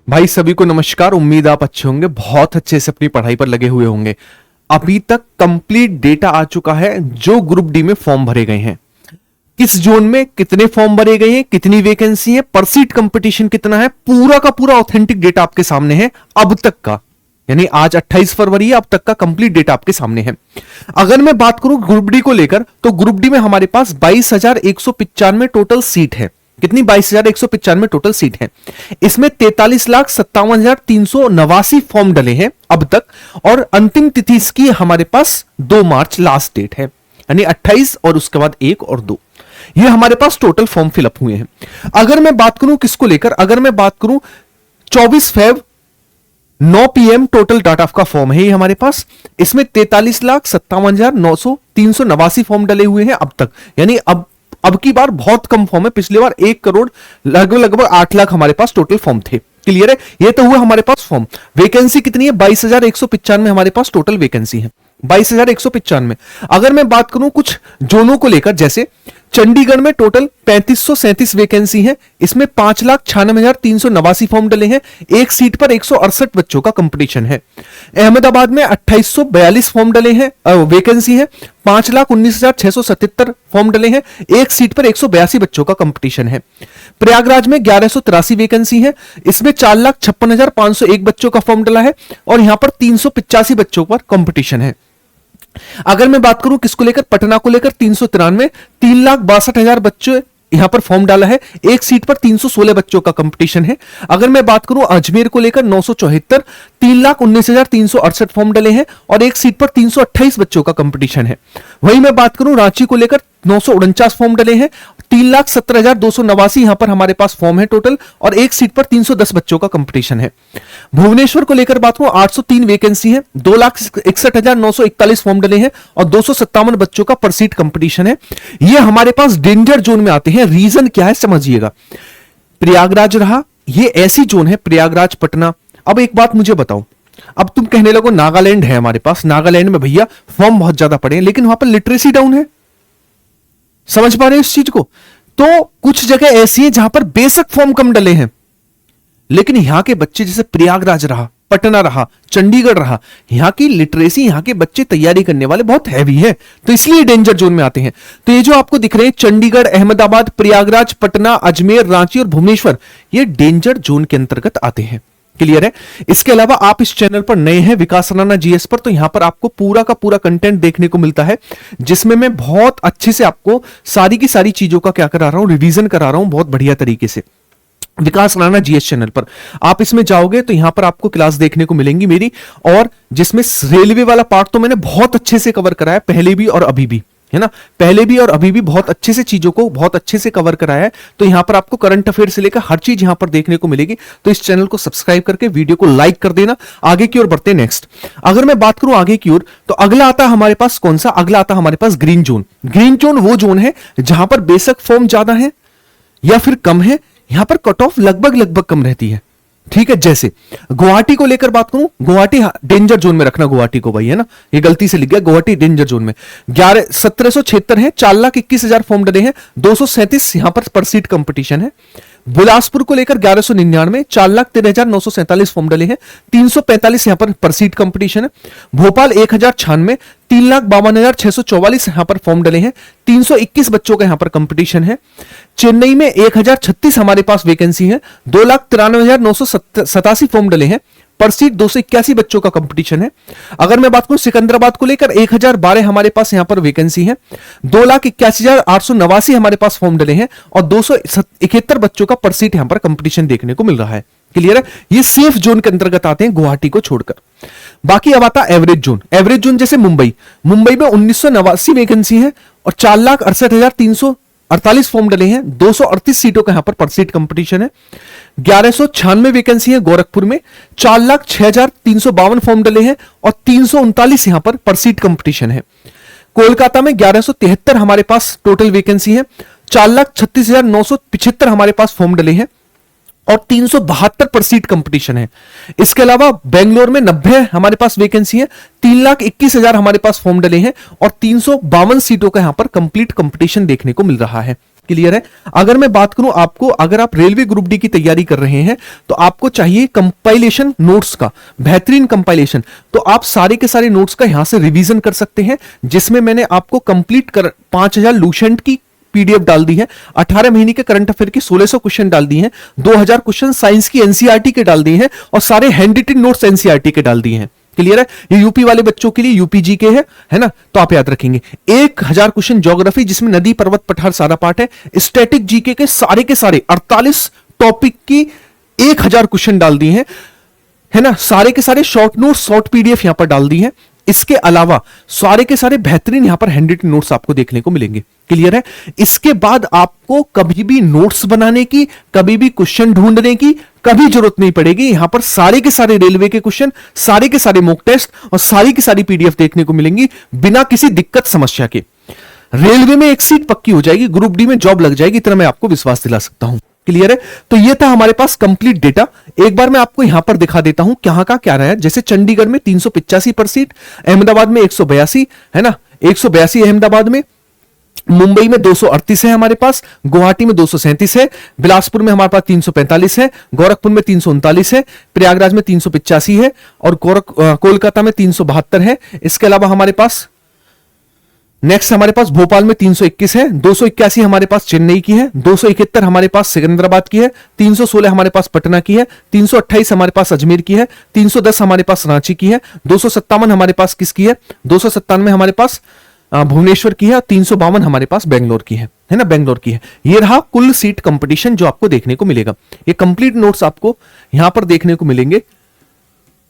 भाई सभी को नमस्कार। उम्मीद आप अच्छे होंगे, बहुत अच्छे से अपनी पढ़ाई पर लगे हुए होंगे। अभी तक कंप्लीट डेटा आ चुका है जो ग्रुप डी में फॉर्म भरे गए हैं, किस जोन में कितने फॉर्म भरे गए हैं, कितनी वैकेंसी है, पर सीट कंपटीशन कितना है, पूरा का पूरा ऑथेंटिक डेटा आपके सामने है अब तक का। यानी आज 28 फरवरी है, अब तक का कंप्लीट डेटा आपके सामने है। अगर मैं बात करूं ग्रुप डी को लेकर, तो ग्रुप डी में हमारे पास 22,195 टोटल सीट है। कितनी? 22,195 टोटल सीट है। इसमें 43,57,389 फॉर्म डले हैं अब तक, और अंतिम तिथि इसकी हमारे पास 2 मार्च लास्ट डेट है, यानी 28 और उसके बाद 1 और 2। ये हमारे पास टोटल फॉर्म फिलअप हुए हैं। अगर मैं बात करूं किसको लेकर, अगर मैं बात करूं 24 फेब 9 PM टोटल डाटा का फॉर्म है ये हमारे पास। इसमें 43,57,389 फॉर्म डले हुए हैं अब तक, यानी अब की बार बहुत कम फॉर्म है। पिछली बार 1 करोड़ लगभग 8 लाख हमारे पास टोटल फॉर्म थे। क्लियर है? ये तो हुआ हमारे पास फॉर्म। वैकेंसी कितनी है? 22,195 हमारे पास टोटल वैकेंसी है, 22,195। अगर मैं बात करूं कुछ जोनों को लेकर, जैसे चंडीगढ़ में टोटल 3537 वैकेंसी है। इसमें 5,96,389 फॉर्म डले हैं। एक सीट पर 168 बच्चों का कंपटीशन है। अहमदाबाद में 2842 फॉर्म डले हैं, वैकेंसी है। 5,19,677 फॉर्म डले हैं। एक सीट पर 182 बच्चों का कंपटीशन है। प्रयागराज में 1183 वैकेंसी है। इसमें 4,56,501 बच्चों का फॉर्म डला है, और यहां पर 385 बच्चों पर कंपटीशन है। अगर मैं बात करूं किसको लेकर, पटना को लेकर 393, 3,62,000 बच्चे यहां पर फॉर्म डाला है। एक सीट पर 316 बच्चों का कंपटीशन है। अगर मैं बात करूं अजमेर को लेकर 974, 3,19,368 फॉर्म डले हैं, और एक सीट पर 328 बच्चों का कंपटीशन है। वहीं मैं बात करूं रांची को लेकर 949 फॉर्म डले हैं, 3,17,289 यहां पर हमारे पास फॉर्म है टोटल, और एक सीट पर 310 बच्चों का कंपटीशन है। भुवनेश्वर को लेकर बात करूं 803 वैकेंसी है, 2,61,941 फॉर्म डले हैं, और 257 बच्चों का पर सीट कंपटीशन है। ये हमारे पास डेंजर जोन में आते हैं। रीजन क्या है समझिएगा। प्रयागराज रहा, ये ऐसी जोन है, प्रयागराज पटना। अब एक बात मुझे बताओ, अब तुम कहने लगो नागालैंड है हमारे पास, नागालैंड में भैया फॉर्म बहुत ज्यादा पड़े हैं, लेकिन वहां पर लिटरेसी डाउन है। समझ पा रहे हो इस चीज को? तो कुछ जगह ऐसी है जहां पर बेशक फॉर्म कम डले हैं, लेकिन यहां के बच्चे, जैसे प्रयागराज रहा, पटना रहा, चंडीगढ़ रहा, यहां की लिटरेसी, यहां के बच्चे तैयारी करने वाले बहुत हैवी है, तो इसलिए डेंजर जोन में आते हैं। तो ये जो आपको दिख रहे हैं चंडीगढ़, अहमदाबाद, प्रयागराज, पटना, अजमेर, रांची और भुवनेश्वर, ये डेंजर जोन के अंतर्गत आते हैं। क्लियर है? इसके अलावा आप इस चैनल पर नए हैं, विकास राणा जीएस पर, तो यहां पर आपको पूरा का पूरा कंटेंट देखने को मिलता है, जिसमें मैं बहुत अच्छे से आपको सारी की सारी चीजों का क्या करा रहा हूं, रिवीजन करा रहा हूं बहुत बढ़िया तरीके से। विकास राणा जीएस चैनल पर आप इसमें जाओगे तो यहां पर आपको क्लास देखने को मिलेंगी मेरी, और जिसमें रेलवे वाला पार्ट तो मैंने बहुत अच्छे से कवर कराया, पहले भी और अभी भी, है ना। पहले भी और अभी भी बहुत अच्छे से चीजों को बहुत अच्छे से कवर कराया है। तो यहां पर आपको करंट अफेयर से लेकर हर चीज यहां पर देखने को मिलेगी। तो इस चैनल को सब्सक्राइब करके वीडियो को लाइक कर देना। आगे की ओर बढ़ते हैं। नेक्स्ट अगर मैं बात करूं आगे की ओर, तो अगला आता है हमारे पास कौन सा? अगला आता है हमारे पास ग्रीन जोन। ग्रीन जोन वो जोन है जहां पर बेशक फॉर्म ज्यादा है या फिर कम है, यहां पर कट ऑफ लगभग कम रहती है। ठीक है, जैसे गुवाहाटी को लेकर बात करूं, गुवाहाटी डेंजर जोन में रखना गुवाहाटी को भाई, है ना, ये गलती से लिख गया, गुवाहाटी डेंजर जोन में 1776 है, 4,21,000 फॉर्म डले हैं, 237 यहां पर सीट कंपटीशन है। बिलासपुर को लेकर 1199, 4,13,947 फॉर्म डले हैं, 345 यहां पर सीट कंपटीशन है। भोपाल 1,096, 3,52,644 यहां पर फॉर्म डले हैं, 321 बच्चों का यहां पर कंपटीशन है। चेन्नई में 1,036 हमारे पास वैकेंसी है, 2,93,987 फॉर्म डले हैं, पर सीट 281 बच्चों का कंपटीशन है। अगर मैं बात करूं सिकंदराबाद को लेकर 1,012 हमारे पास यहां पर वैकेंसी है, 2,81,889 हमारे पास फॉर्म डले हैं, और 271 बच्चों का पर सीट यहां पर कंपटीशन देखने को मिल रहा है। क्लियर है? ये सेफ जोन के अंतर्गत आते हैं गुवाहाटी को छोड़कर। बाकी अब आता एवरेज जोन। एवरेज जोन जैसे मुंबई में 1989 वैकेंसी है, और 4,68,348 फॉर्म डले हैं, 238 सीटों का यहां पर सीट कंपटीशन है। 1196 वैकेंसी है गोरखपुर में, 4,06,352 फॉर्म डले हैं, और 339 यहां पर सीट कंपटीशन है। कोलकाता में 1173 हमारे पास टोटल वैकेंसी है, 4,36,975 हमारे पास फॉर्म डले हैं, और 372 पर सीट कंपटीशन है। इसके अलावा बेंगलोर में 90 हमारे पास वैकेंसी है, 3,21,000 हमारे पास फॉर्म डले हैं, और 352 सीटों का यहां पर कंप्लीट कंपटीशन देखने को मिल रहा है। क्लियर है। अगर मैं बात करूं आपको, अगर आप रेलवे ग्रुप डी की तैयारी कर रहे हैं तो आपको चाहिए कंपाइलेशन नोट्स का बेहतरीन कंपाइलेशन। तो आप सारे के सारे नोट्स का यहां से रिवीजन कर सकते हैं, जिसमें मैंने आपको कंप्लीट कर 5000 लूसेंट की पीडीएफ डाल दी है, 18 महीने के करंट अफेयर की 1600 क्वेश्चन डाल दी हैं, 2000 क्वेश्चन साइंस की एनसीईआरटी के डाल दिए हैं और सारे हैंड रिटन नोट्स एनसीईआरटी के डाल दिए हैं। क्लियर है। ये यूपी वाले बच्चों के लिए यूपीजी के है ना, तो आप याद रखेंगे। 1000 क्वेश्चन ज्योग्राफी जिसमें नदी पर्वत पठार सारा पार्ट है, स्टैटिक जीके के सारे 48 टॉपिक की 1000 क्वेश्चन डाल दिए हैं, है ना। सारे के सारे शॉर्ट नोट शॉर्ट पीडीएफ यहां पर डाल दी है। इसके अलावा सारे के सारे बेहतरीन यहां पर हैंड रिटन नोट्स आपको देखने को मिलेंगे। क्लियर है। इसके बाद आपको कभी भी नोट्स बनाने की, कभी भी क्वेश्चन ढूंढने की कभी जरूरत नहीं पड़ेगी। यहां पर सारे के सारे रेलवे के क्वेश्चन, सारे के सारे मॉक टेस्ट और सारी की सारी पीडीएफ देखने को मिलेंगी बिना किसी दिक्कत समस्या के। रेलवे में एक सीट पक्की हो जाएगी, ग्रुप डी में जॉब लग जाएगी, इतना मैं आपको विश्वास दिला सकता हूं। क्लियर है। तो ये था हमारे पास कंप्लीट डेटा। एक बार मैं आपको यहां पर दिखा देता हूं कहां का क्या रहा है। जैसे चंडीगढ़ में 385 पर सीट, अहमदाबाद में 182 है ना, 182 अहमदाबाद में, मुंबई में 238 है हमारे पास, गुवाहाटी में 237 है, बिलासपुर में हमारे पास 345 है, गोरखपुर में 339 है, प्रयागराज में 385 है और कोलकाता में 372 है। इसके अलावा हमारे पास नेक्स्ट हमारे पास भोपाल में 321 है, 281 हमारे पास चेन्नई की है, 271 हमारे पास सिकंदराबाद की है, 316 हमारे पास पटना की है, 328 हमारे पास अजमेर की है, 310 हमारे पास रांची की है, 257 हमारे पास किसकी है, 297 हमारे पास भुवनेश्वर की है और 352 हमारे पास बेंगलोर की है ना, बेंगलोर की है। ये रहा कुल सीट कंपटीशन जो आपको देखने को मिलेगा। ये कंप्लीट नोट्स आपको यहां पर देखने को मिलेंगे।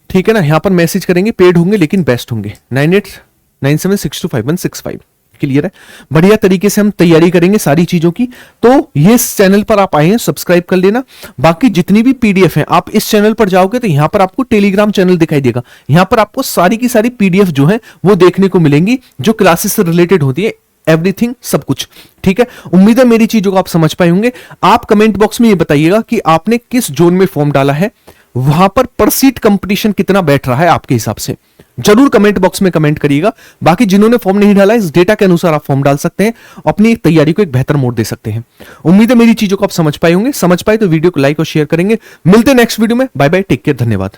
ठीक है ना। यहां पर मैसेज करेंगे, पेड होंगे लेकिन बेस्ट होंगे, 9897625165। क्लियर है। बढ़िया तरीके से हम तैयारी करेंगे सारी चीजों की। तो ये इस चैनल पर आप आए हैं, सब्सक्राइब कर लेना। बाकी जितनी भी पीडीएफ है, आप इस चैनल पर जाओगे तो यहां पर आपको टेलीग्राम चैनल दिखाई देगा, यहां पर आपको सारी की सारी पीडीएफ जो है वो देखने को मिलेंगी, जो क्लासेस से रिलेटेड होती है, एवरीथिंग सब कुछ। ठीक है। उम्मीद है मेरी चीजों को आप समझ पाए होंगे। आप कमेंट बॉक्स में ये बताइएगा कि आपने किस जोन में फॉर्म डाला है, वहां पर सीट कंपटीशन कितना बैठ रहा है आपके हिसाब से, जरूर कमेंट बॉक्स में कमेंट करिएगा। बाकी जिन्होंने फॉर्म नहीं डाला, इस डेटा के अनुसार आप फॉर्म डाल सकते हैं, अपनी तैयारी को एक बेहतर मोड़ दे सकते हैं। उम्मीद है मेरी चीजों को आप समझ पाए होंगे। समझ पाए तो वीडियो को लाइक और शेयर करेंगे। मिलते हैं नेक्स्ट वीडियो में। बाय बाय, टेक केयर, धन्यवाद।